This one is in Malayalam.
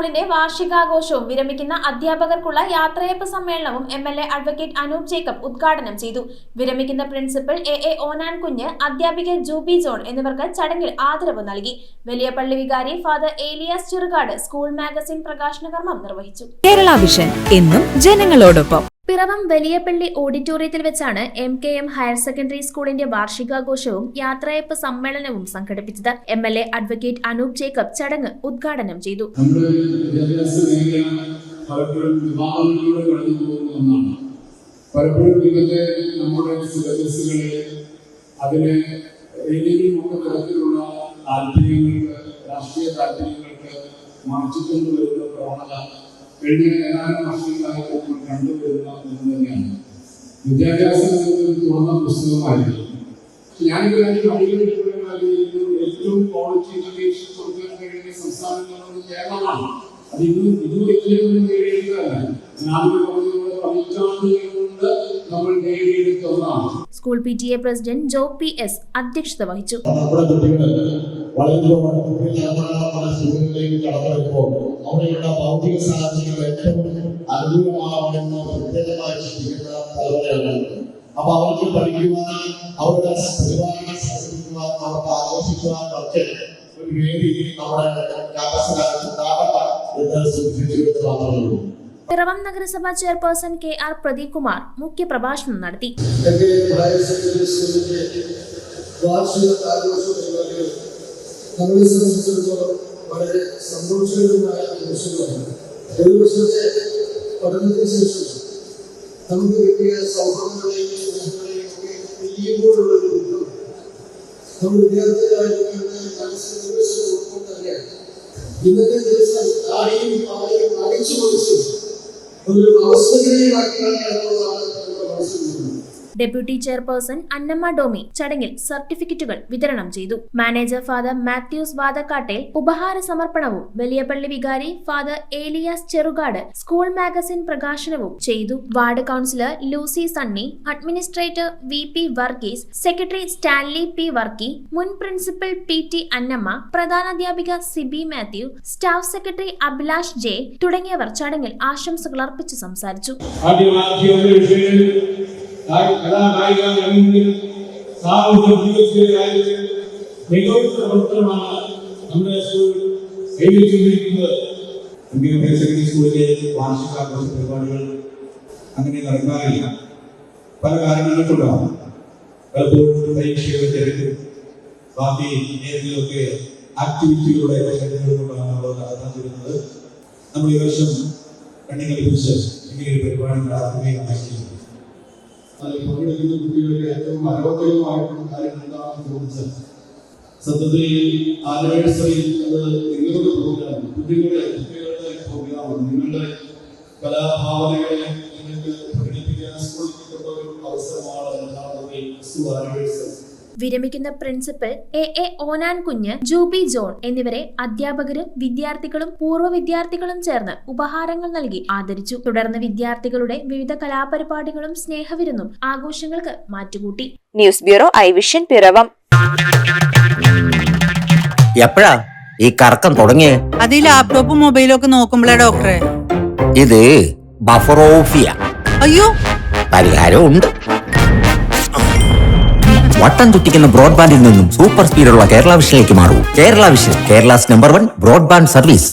സ്കൂളിന്റെ വാർഷികാഘോഷവും വിരമിക്കുന്ന അധ്യാപകർക്കുള്ള യാത്രയയപ്പ് സമ്മേളനവും MLA അഡ്വക്കേറ്റ് അനൂപ് ജേക്കബ് ഉദ്ഘാടനം ചെയ്തു. വിരമിക്കുന്ന പ്രിൻസിപ്പൽ A.A. ഓനാൻ കുഞ്ഞ്, അധ്യാപിക ജൂബി ജോൺ എന്നിവർക്ക് ചടങ്ങിൽ ആദരവ് നൽകി. വലിയപള്ളി വികാരി father Elias Cherukad school magazine പ്രകാശന കർമ്മം നിർവഹിച്ചു. കേരള വിഷൻ എന്നും ജനങ്ങളോടൊപ്പം. പിറവം വലിയപള്ളി ഓഡിറ്റോറിയത്തിൽ വെച്ചാണ് MKM ഹയർ സെക്കൻഡറി സ്കൂളിന്റെ വാർഷികാഘോഷവും യാത്രയയപ്പ് സമ്മേളനവും സംഘടിപ്പിച്ചത്. MLA അഡ്വക്കേറ്റ് അനൂപ് ജേക്കബ് ചടങ്ങ് ഉദ്ഘാടനം ചെയ്തു. പലപ്പോഴും ഇന്നത്തെ നമ്മുടെ സിലബസുകളെ അതിനെ ഏതെങ്കിലും തരത്തിലുള്ള താല്പര്യങ്ങൾക്ക്, രാഷ്ട്രീയ താല്പര്യങ്ങൾക്ക് മാറ്റിക്കൊണ്ടുവരുന്ന പ്രവണത കഴിഞ്ഞ ഏതാനും വർഷങ്ങളായി നമ്മൾ കണ്ടുവരുന്ന ഒന്ന് തന്നെയാണ്. വിദ്യാഭ്യാസം എന്നൊരു തുറന്ന പുസ്തകമായിരുന്നു. ഞാനിത് ഏറ്റവും ക്വാളിറ്റി എഡ്യൂക്കേഷൻ കൊടുക്കാൻ കഴിയുന്ന സംസ്ഥാനങ്ങളിൽ കേരളമാണ്. അത് ഇന്നും ഏറ്റവും നേടിയെടുത്തതല്ല, ഞാനിത് പറഞ്ഞതുപോലെ പതിറ്റാണ്ടുകൾ കൊണ്ട് നമ്മൾ നേടിയെടുത്ത ഒന്നാണ്. School PTA president Jo PS അധ്യക്ഷത വഹിച്ചു. അവിടെയുള്ള ഭൗതിക സാഹചര്യങ്ങൾ ഏറ്റവും അനുകൂലമാവണമെന്ന് പ്രത്യേകമായി ചിന്തിക്കുന്ന തലമുറയാണ്. അപ്പൊ അവർക്ക് പഠിക്കുവാൻ, അവരുടെ പരിപാടികൾ സംഘടിപ്പിക്കുവാൻ, അവർക്ക് ആഘോഷിക്കുവാനൊക്കെ ഒരു വേദി നമ്മുടെ ക്യാമ്പസിനകത്തുണ്ടാകട്ടെ എന്ന് സൂചിപ്പിച്ചു മാത്രമേ. പിറവം നഗരസഭാ ചെയർപേഴ്സൺ KR പ്രദീപ് കുമാർ മുഖ്യപ്രഭാഷണം നടത്തി. വളരെ സന്തോഷകരമായ നിമിഷങ്ങളാണ്. ഒരു വർഷത്തെ പഠനത്തിന് ശേഷം നമുക്ക് കിട്ടിയ സൗഹൃദങ്ങളെയും സ്നേഹങ്ങളെയും ഒക്കെ പിരിയുമ്പോഴുള്ള ഒരു ദുഃഖം നമ്മൾ വിദ്യാർത്ഥികളായിരിക്കുന്ന തന്നെയാണ്. ഇന്നത്തെ ദിവസം ആരെയും അവരെയും അടിച്ചു പൊളിച്ച് ഒരു അവസ്ഥകളാക്കിയാണ് നമ്മുടെ മനസ്സിൽ. ഡെപ്യൂട്ടി ചെയർപേഴ്സൺ അന്നമ്മ ഡോമി ചടങ്ങിൽ സർട്ടിഫിക്കറ്റുകൾ വിതരണം ചെയ്തു. മാനേജർ ഫാദർ മാത്യൂസ് വാദക്കാട്ടേൽ ഉപഹാര സമർപ്പണവും വലിയപള്ളി വികാരി father Elias Cherukad school magazine പ്രകാശനവും ചെയ്തു. Ward councillor Lucy Sunny, administrator VP Varghese, secretary Stanley P Varkey, മുൻ പ്രിൻസിപ്പൽ PT അന്നമ്മ, പ്രധാനാധ്യാപിക Sibi Mathew, staff secretary Abhilash J തുടങ്ങിയവർ ചടങ്ങിൽ ആശംസകൾ അർപ്പിച്ച് സംസാരിച്ചു. കലാകായിക രംഗങ്ങളിൽ സാമൂഹ്യ ജീവിതത്തിലെ കാര്യത്തിൽ മികവുറ്റ പ്രവർത്തനമാണ് നമ്മുടെ സ്കൂൾ കൈവരിച്ചുകൊണ്ടിരിക്കുന്നത്. ഹയർ സെക്കൻഡറി സ്കൂളിലെ വാർഷികാഘോഷ പരിപാടികൾ അങ്ങനെ നടക്കാറില്ല. പല കാരണങ്ങൾക്കുണ്ടാവും. പലപ്പോഴും പരീക്ഷയുടെ തിരക്കും ബാക്കി ഏതെങ്കിലുമൊക്കെ ആക്ടിവിറ്റികളുടെ കാര്യങ്ങളുകൊണ്ടാണ് നമ്മൾ നടത്താതിരുന്നത്. നമ്മൾ ഈ വർഷം കണ്ണികളിപ്പിച്ച് ഇങ്ങനെ ഒരു പരിപാടി നടത്തുകയാണ്. പങ്കെടുക്കുന്ന കുട്ടികളുടെ ഏറ്റവും മനോഹരമായിട്ടുള്ള കാര്യങ്ങൾ എന്താണെന്ന് ചോദിച്ചാൽ സത്യത്തിൽ ആനിവേഴ്സറി അത് നിങ്ങളുടെ പ്രോഗ്രാം, കുട്ടികളുടെ പ്രോഗ്രാമാണ്. നിങ്ങളുടെ കലാഭാവനകളെ നിങ്ങൾക്ക് പ്രകടിപ്പിക്കാൻ സ്കൂളിൽ കിട്ടുന്ന ഒരു അവസരമാണ് ആനിവേഴ്സറി. വിരമിക്കുന്ന പ്രിൻസിപ്പൽ A.A. ഓനാൻ കുഞ്ഞ്, ജൂബി ജോൺ എന്നിവരെ അധ്യാപകരും വിദ്യാർത്ഥികളും പൂർവ്വ വിദ്യാർത്ഥികളും ചേർന്ന് ഉപഹാരങ്ങൾ നൽകി ആദരിച്ചു. തുടർന്ന് വിദ്യാർത്ഥികളുടെ വിവിധ കലാപരിപാടികളും സ്നേഹവിരുന്നും ആഘോഷങ്ങൾക്ക് മാറ്റുകൂട്ടി. News bureau ഐവിഷൻ Piravom. എപ്പോഴാ ഈ കറക്കം തുടങ്ങിയേ? അത് ഈ ലാപ്ടോപ്പും മൊബൈലും ഒക്കെ നോക്കുമ്പോഴേ ഡോക്ടറെ. ഇത് ബഫറോഫിയ. അയ്യോ, പരിഹാരം ഉണ്ട്. വട്ടം ചുറ്റിക്കുന്ന ബ്രോഡ്ബാൻഡിൽ നിന്നും സൂപ്പർ സ്പീഡുള്ള കേരള വിഷനിലേക്ക് മാറൂ. Kerala vision, Kerala's number 1 broadband service.